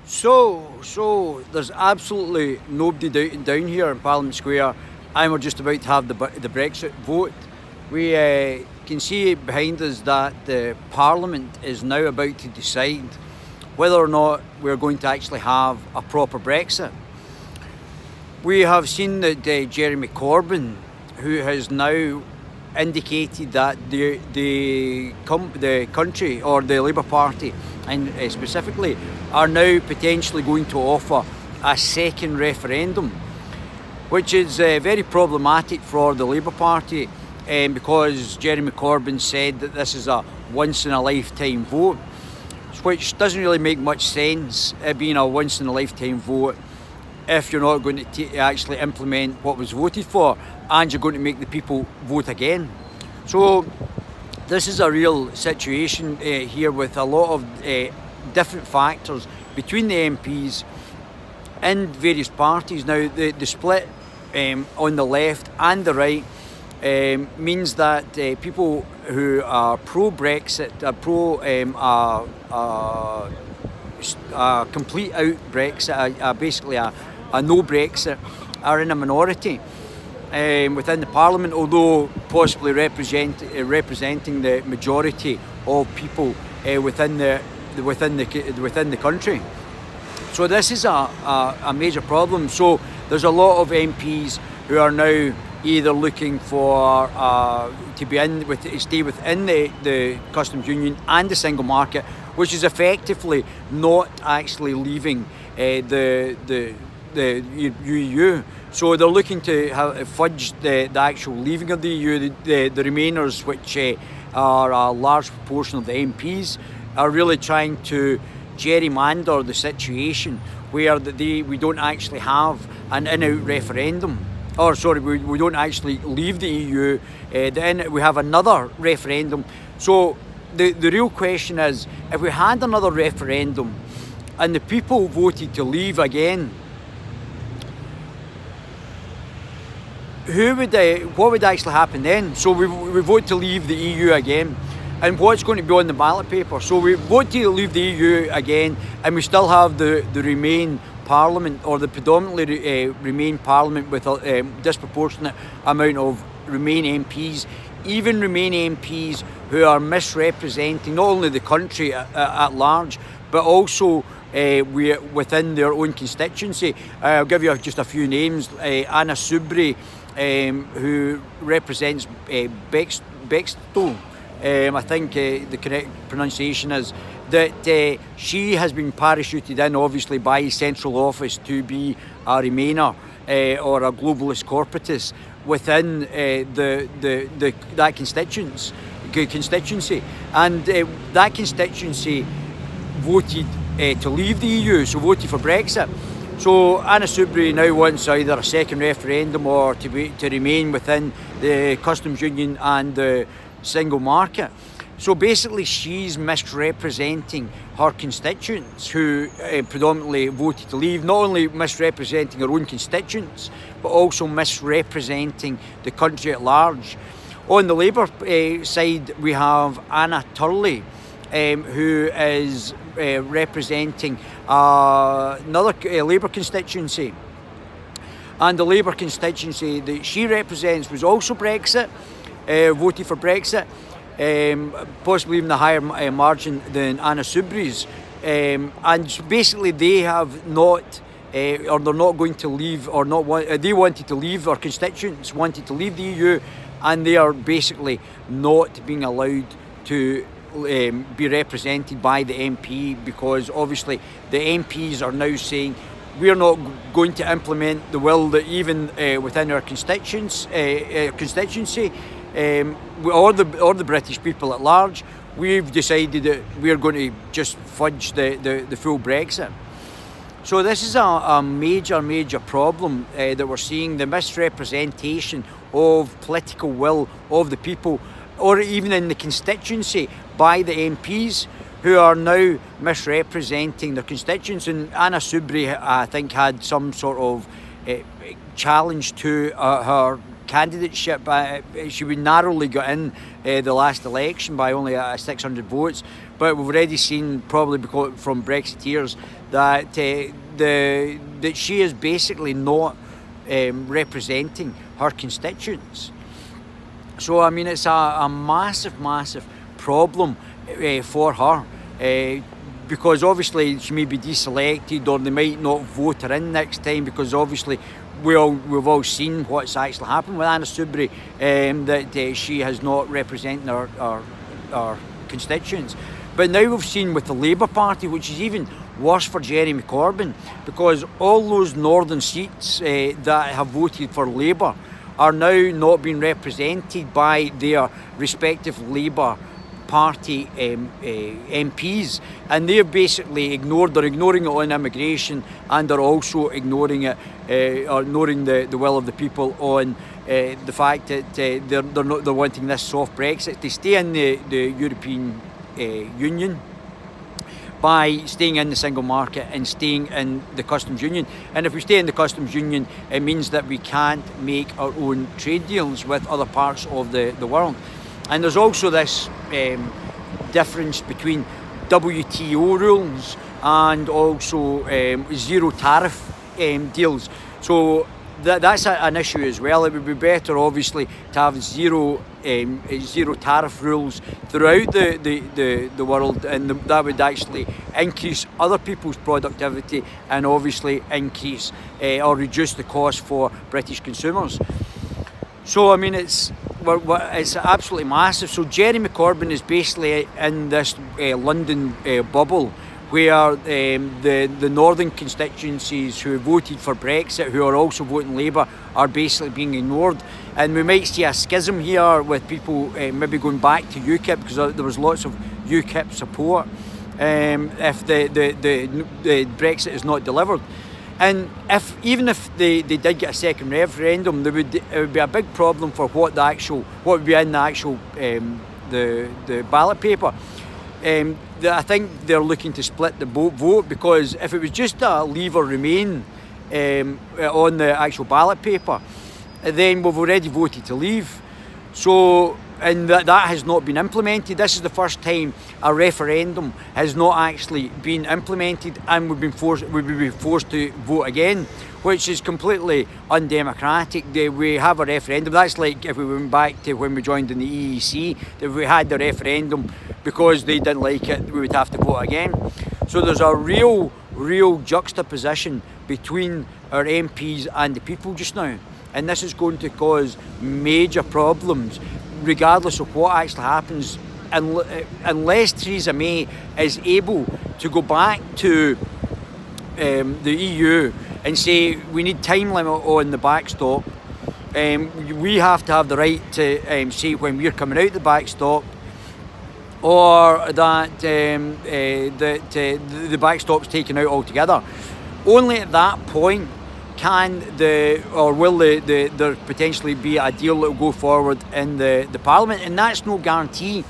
So there's absolutely nobody down here in Parliament Square, and we're just about to have the Brexit vote. We can see behind us that the Parliament is now about to decide whether or not we're going to actually have a proper Brexit. We have seen that Jeremy Corbyn, who has now indicated that the country, or the Labour Party and specifically, are now potentially going to offer a second referendum, which is very problematic for the Labour Party, because Jeremy Corbyn said that this is a once in a lifetime vote, which doesn't really make much sense, being a once in a lifetime vote, if you're not going to actually implement what was voted for, and you're going to make the people vote again. So this is a real situation here, with a lot of different factors between the MPs in various parties. Now the split on the left and the right means that people who are pro-Brexit, complete out Brexit, basically a no Brexit, are in a minority within the Parliament, although possibly representing the majority of people within the country. So this is a major problem. So there's a lot of MPs who are now either looking for to stay within the customs union and the single market, which is effectively not actually leaving the EU. So they're looking to fudge the actual leaving of the EU. The Remainers, which are a large proportion of the MPs, are really trying to gerrymander the situation where we don't actually have an in-out referendum. We don't actually leave the EU, then we have another referendum. So the real question is, if we had another referendum and the people voted to leave again, what would actually happen then? So we vote to leave the EU again, and what's going to be on the ballot paper? So we vote to leave the EU again, and we still have the Remain Parliament, or the predominantly Remain Parliament, with a disproportionate amount of Remain MPs, even Remain MPs who are misrepresenting not only the country at large, but also within their own constituency. I'll give you just a few names. Anna Soubry, who represents Bexto, I think the correct pronunciation is, that she has been parachuted in, obviously, by Central Office to be a Remainer or a globalist corporatist within that constituency, and that constituency voted to leave the EU, so voted for Brexit. So Anna Soubry now wants either a second referendum or to remain within the customs union and the single market. So basically, she's misrepresenting her constituents who predominantly voted to leave, not only misrepresenting her own constituents, but also misrepresenting the country at large. On the Labour side, we have Anna Turley, who is representing another Labour constituency. And the Labour constituency that she represents was also Brexit, voted for Brexit, possibly even a higher margin than Anna Soubry's. And basically they have not, or they're not going to leave, or they wanted to leave, our constituents wanted to leave the EU, and they are basically not being allowed to be represented by the MP, because obviously the MPs are now saying we're not going to implement the will that even within our constituency, or the British people at large, we've decided that we're going to just fudge the full Brexit. So this is a major problem that we're seeing, the misrepresentation of political will of the people, or even in the constituency, by the MPs, who are now misrepresenting their constituents. And Anna Soubry, I think, had some sort of challenge to her candidateship. She would narrowly got in the last election by only 600 votes, but we've already seen, probably because from Brexiteers, that that she is basically not representing her constituents. So I mean, it's a massive problem for her, because obviously she may be deselected, or they might not vote her in next time, because obviously we've all seen what's actually happened with Anna Soubry, that she has not represented our constituents. But now we've seen with the Labour Party, which is even worse for Jeremy Corbyn, because all those northern seats that have voted for Labour are now not being represented by their respective Labour Party MPs, and they're basically ignoring it on immigration, and they're also ignoring it, or ignoring the will of the people on the fact that they're wanting this soft Brexit to stay in the European Union by staying in the single market and staying in the customs union. And if we stay in the customs union, it means that we can't make our own trade deals with other parts of the world. And there's also this difference between WTO rules and also zero tariff deals. So that's an issue as well. It would be better, obviously, to have zero tariff rules throughout the world, and that would actually increase other people's productivity and obviously increase or reduce the cost for British consumers. So I mean, it's absolutely massive. So Jeremy Corbyn is basically in this London bubble, where the northern constituencies who voted for Brexit, who are also voting Labour, are basically being ignored. And we might see a schism here with people maybe going back to UKIP, because there was lots of UKIP support if the Brexit is not delivered. And even if they did get a second referendum, it would be a big problem for what would be in the actual the ballot paper. I think they're looking to split the vote, because if it was just a leave or remain on the actual ballot paper, then we've already voted to leave. So, and that has not been implemented. This is the first time a referendum has not actually been implemented, and we've been forced to vote again, which is completely undemocratic. We have a referendum. That's like if we went back to when we joined in the EEC, if we had the referendum because they didn't like it, we would have to vote again. So there's a real juxtaposition between our MPs and the people just now, and this is going to cause major problems regardless of what actually happens, unless Theresa May is able to go back to the EU and say we need time limit on the backstop. We have to have the right to say when we're coming out the backstop, or that the backstop's taken out altogether. Only at that point will there potentially be a deal that will go forward in the Parliament, and that's no guarantee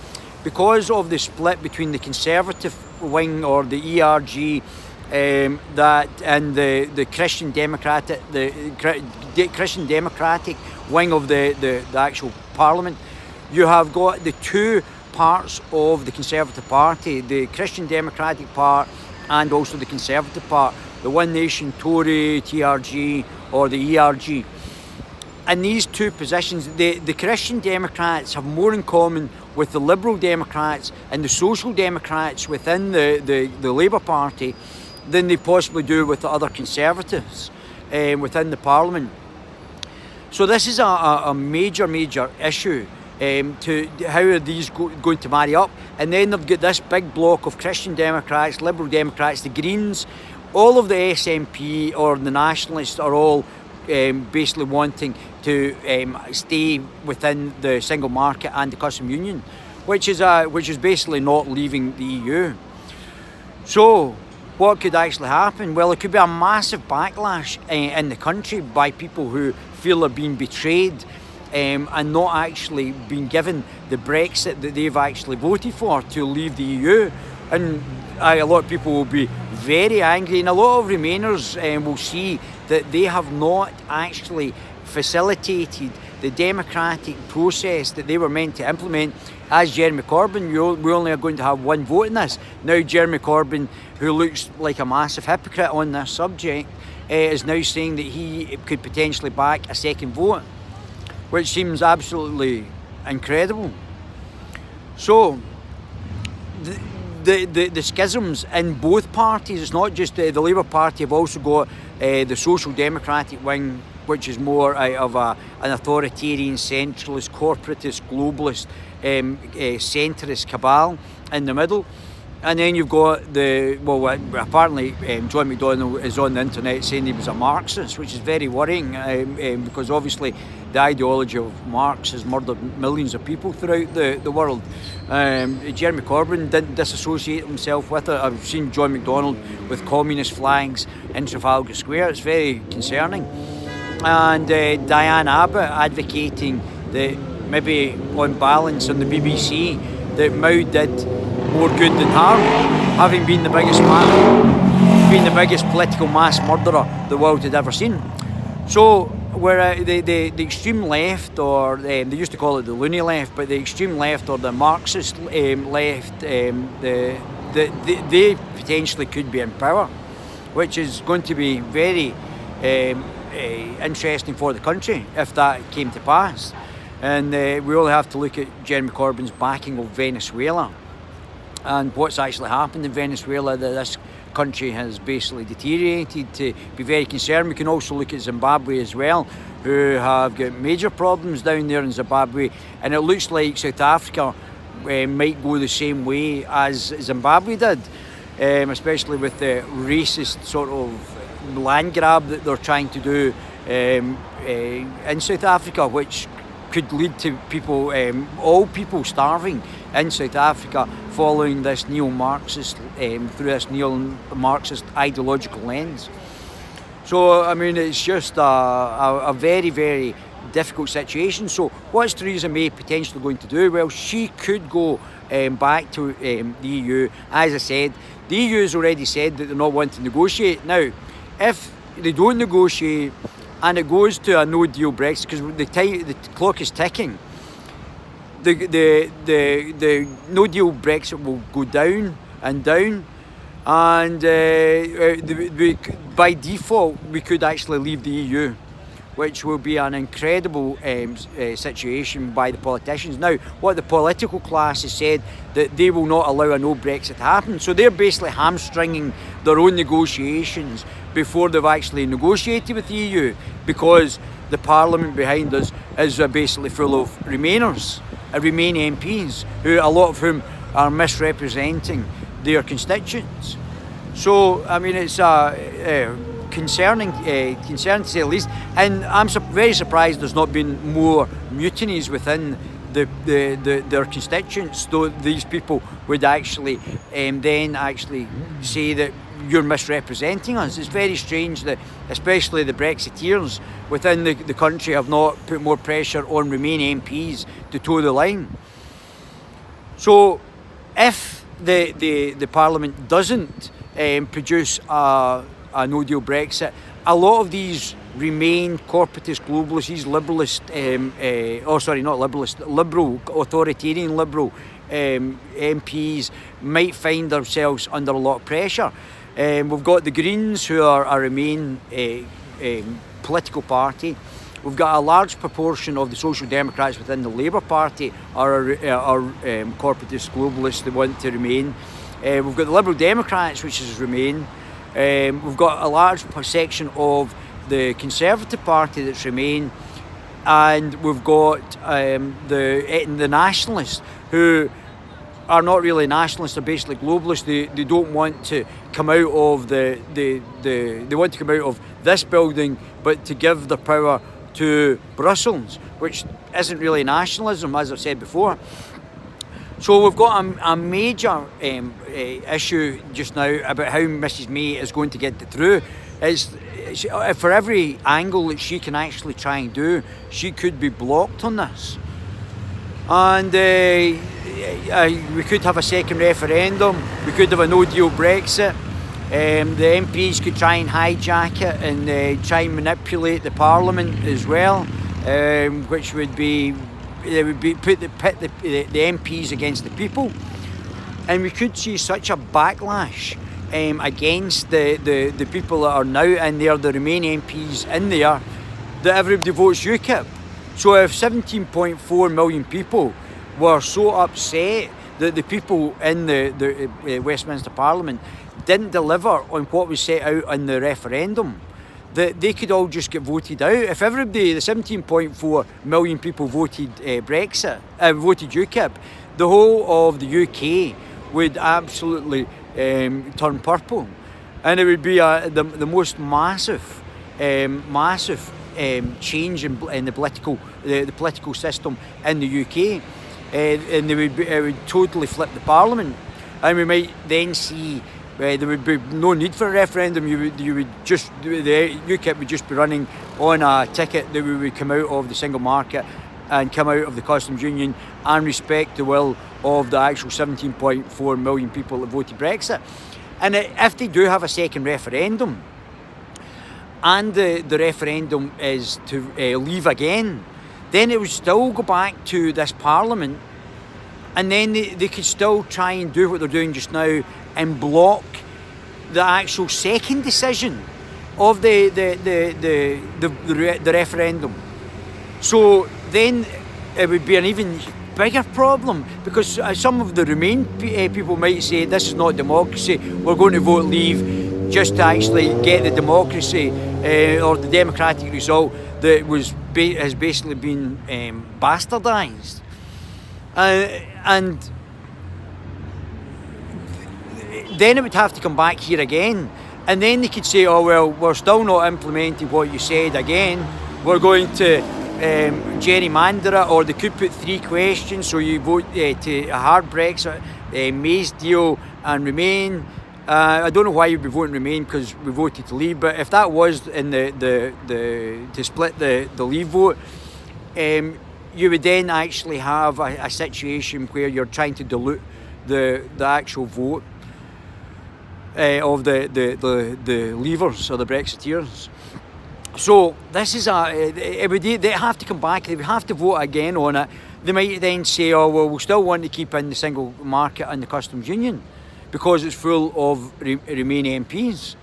because of the split between the Conservative wing, or the ERG, that and the Christian Democratic wing of the actual Parliament. You have got the two parts of the Conservative Party, the Christian Democratic part and also the Conservative part, the One Nation Tory, TRG, or the ERG. And these two positions, the Christian Democrats have more in common with the Liberal Democrats and the Social Democrats within the Labour Party than they possibly do with the other Conservatives within the Parliament. So this is a major issue. To how are these going to marry up? And then they've got this big block of Christian Democrats, Liberal Democrats, the Greens, all of the SNP or the Nationalists are all basically wanting to stay within the single market and the customs union, which is basically not leaving the EU. So what could actually happen? Well, it could be a massive backlash in the country by people who feel they're being betrayed and not actually being given the Brexit that they've actually voted for to leave the EU. And a lot of people will be very angry, and a lot of Remainers will see that they have not actually facilitated the democratic process that they were meant to implement. As Jeremy Corbyn, we only are going to have one vote in this. Now Jeremy Corbyn, who looks like a massive hypocrite on this subject, is now saying that he could potentially back a second vote, which seems absolutely incredible. So the schisms in both parties, it's not just the Labour Party, have also got the Social Democratic wing, which is more out of an authoritarian, centralist, corporatist, globalist, centrist cabal in the middle. And then you've got apparently John McDonnell is on the internet saying he was a Marxist, which is very worrying because obviously the ideology of Marx has murdered millions of people throughout the world. Jeremy Corbyn didn't disassociate himself with it. I've seen John McDonnell with communist flags in Trafalgar Square. It's very concerning. And Diane Abbott advocating that maybe on balance on the BBC that Mao did more good than harm, having been the biggest political mass murderer the world had ever seen. So where the extreme left, or they used to call it the loony left, but the extreme left or the Marxist left, they potentially could be in power, which is going to be very interesting for the country if that came to pass. And we all have to look at Jeremy Corbyn's backing of Venezuela and what's actually happened in Venezuela, that this country has basically deteriorated, to be very concerned. We can also look at Zimbabwe as well, who have got major problems down there in Zimbabwe, and it looks like South Africa might go the same way as Zimbabwe did, especially with the racist sort of land grab that they're trying to do in South Africa, which could lead to people, all people starving in South Africa following this neo-Marxist, through this neo-Marxist ideological lens. So, I mean, it's just a very, very difficult situation. So what's Theresa May potentially going to do? Well, she could go back to the EU. As I said, the EU has already said that they're not wanting to negotiate. Now, if they don't negotiate and it goes to a no-deal Brexit, because the clock is ticking, the no-deal Brexit will go down and down, and by default we could actually leave the EU, which will be an incredible situation by the politicians. Now, what the political class has said, that they will not allow a no Brexit to happen, so they're basically hamstringing their own negotiations before they've actually negotiated with the EU, because the parliament behind us is basically full of Remainers, Remain MPs, who a lot of whom are misrepresenting their constituents. So, I mean, it's concerning to say the least, and I'm very surprised there's not been more mutinies within their constituents, though these people would actually then actually say that you're misrepresenting us. It's very strange that especially the Brexiteers within the country have not put more pressure on Remain MPs to toe the line. So if the Parliament doesn't produce a no-deal Brexit, a lot of these Remain corporatist globalists, these liberalist, liberal, authoritarian liberal MPs might find themselves under a lot of pressure. We've got the Greens, who are a Remain political party. We've got a large proportion of the Social Democrats within the Labour Party are corporatist globalists. They want to remain. We've got the Liberal Democrats, which is Remain. We've got a large section of the Conservative Party that's Remain, and we've got the Nationalists, who are not really nationalists, they're basically globalists. They don't want to come out of they want to come out of this building, but to give their power to Brussels, which isn't really nationalism, as I've said before. So we've got a major issue just now about how Mrs May is going to get it through. For every angle that she can actually try and do, she could be blocked on this. And we could have a second referendum, we could have a no-deal Brexit. The MPs could try and hijack it and try and manipulate the Parliament as well which would be they would be pit the MPs against the people, and we could see such a backlash against the people that are now in there, the remaining MPs in there, that everybody votes UKIP. So if 17.4 million people were so upset that the people in the Westminster Parliament didn't deliver on what was set out in the referendum, that they could all just get voted out. If everybody, the 17.4 million people voted Brexit, voted UKIP, the whole of the UK would absolutely turn purple, and it would be the most massive change in the political system in the UK, and it would totally flip the Parliament, and we might then see there would be no need for a referendum. You would just the UKIP would just be running on a ticket that we would come out of the single market and come out of the customs union and respect the will of the actual 17.4 million people that voted Brexit. And if they do have a second referendum, and the referendum is to leave again, then it would still go back to this Parliament, and then they could still try and do what they're doing just now and block the actual second decision of the referendum. So then it would be an even bigger problem, because some of the Remain people might say this is not democracy, we're going to vote leave just to actually get the democracy or the democratic result that has basically been bastardised. And then it would have to come back here again, and then they could say, oh well, we're still not implementing what you said again, we're going to gerrymander it, or they could put 3 questions, so you vote to a hard Brexit, May's deal and Remain. I don't know why you'd be voting Remain, because we voted to leave, but if that was in to split the leave vote, you would then actually have a situation where you're trying to dilute the actual vote of the leavers or the Brexiteers. So this is they have to come back, they would have to vote again on it. They might then say, oh well, we still want to keep in the single market and the customs union because it's full of Remain MPs.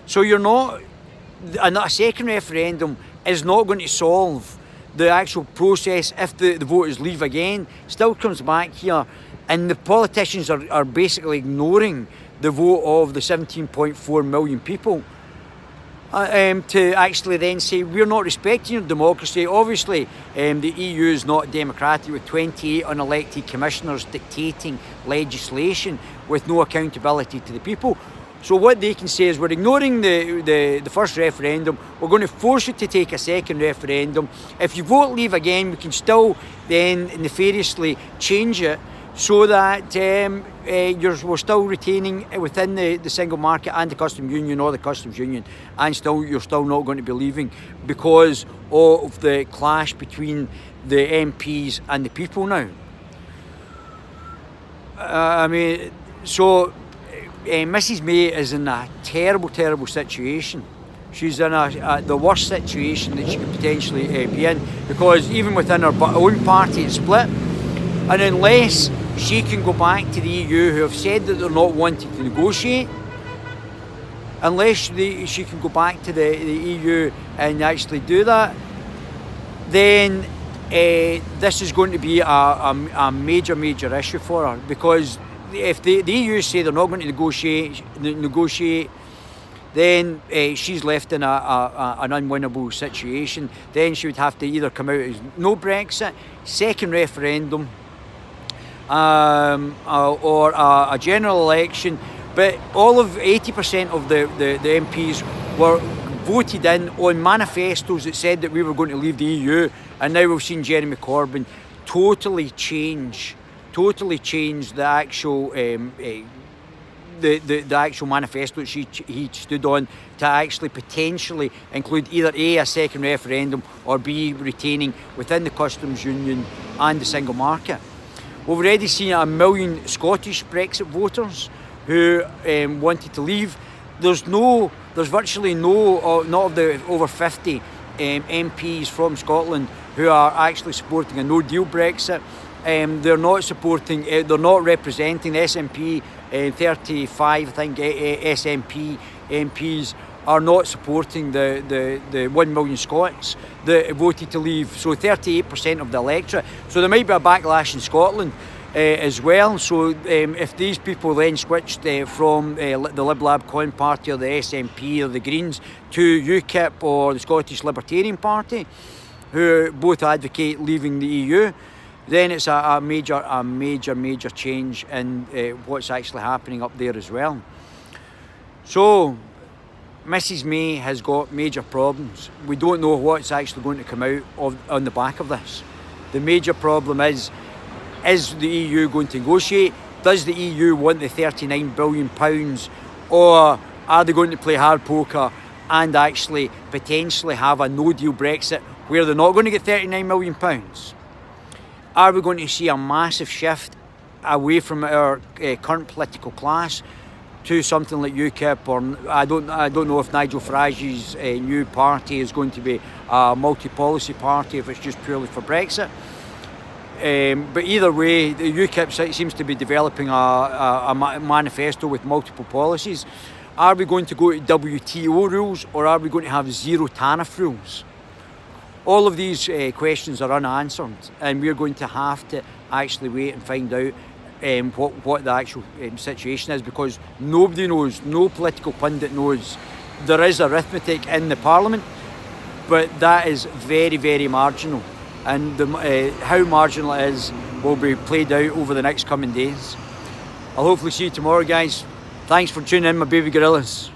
So a second referendum is not going to solve the actual process if the voters leave again. Still comes back here, and the politicians are basically ignoring the vote of the 17.4 million people to actually then say we're not respecting your democracy. Obviously the EU is not democratic, with 28 unelected commissioners dictating legislation with no accountability to the people. So what they can say is, we're ignoring the first referendum, we're going to force you to take a second referendum. If you vote leave again, we can still then nefariously change it so that we're still retaining within the single market and the customs union, or the customs union, and you're still not going to be leaving because of the clash between the MPs and the people now. Mrs May is in a terrible, terrible situation. She's in the worst situation that she could potentially be in, because even within her own party it's split, and unless she can go back to the EU, who have said that they're not wanting to negotiate, unless she can go back to the EU and actually do that, then this is going to be a major, major issue for her, because if the EU say they're not going to negotiate, then she's left in an unwinnable situation. Then she would have to either come out as no Brexit, second referendum, or a general election. But all of 80% of the MPs were voted in on manifestos that said that we were going to leave the EU, and now we've seen Jeremy Corbyn totally change the actual the actual manifesto that he stood on, to actually potentially include either a second referendum, or B, retaining within the customs union and the single market. We've already seen 1 million Scottish Brexit voters who wanted to leave. There's virtually no, not of the over 50 MPs from Scotland who are actually supporting a no-deal Brexit. They're not supporting, they're not representing the SNP. 35, I think, SNP MPs are not supporting the 1 million Scots that voted to leave. So 38% of the electorate. So there might be a backlash in Scotland as well. So if these people then switched from the Lib Lab Con Party or the SNP or the Greens to UKIP or the Scottish Libertarian Party, who both advocate leaving the EU, then it's a major change in what's actually happening up there as well. So Mrs May has got major problems. We don't know what's actually going to come out on the back of this. The major problem is the EU going to negotiate? Does the EU want the £39 billion, or are they going to play hard poker and actually potentially have a no-deal Brexit where they're not going to get £39 million? Are we going to see a massive shift away from our current political class to something like UKIP, or I don't know if Nigel Farage's new party is going to be a multi-policy party, if it's just purely for Brexit. But either way, the UKIP seems to be developing a manifesto with multiple policies. Are we going to go to WTO rules, or are we going to have zero tariff rules? All of these questions are unanswered, and we're going to have to actually wait and find out what the actual situation is, because nobody knows, no political pundit knows. There is arithmetic in the Parliament, but that is very, very marginal, and how marginal it is will be played out over the next coming days. I'll hopefully see you tomorrow, guys. Thanks for tuning in, my baby gorillas.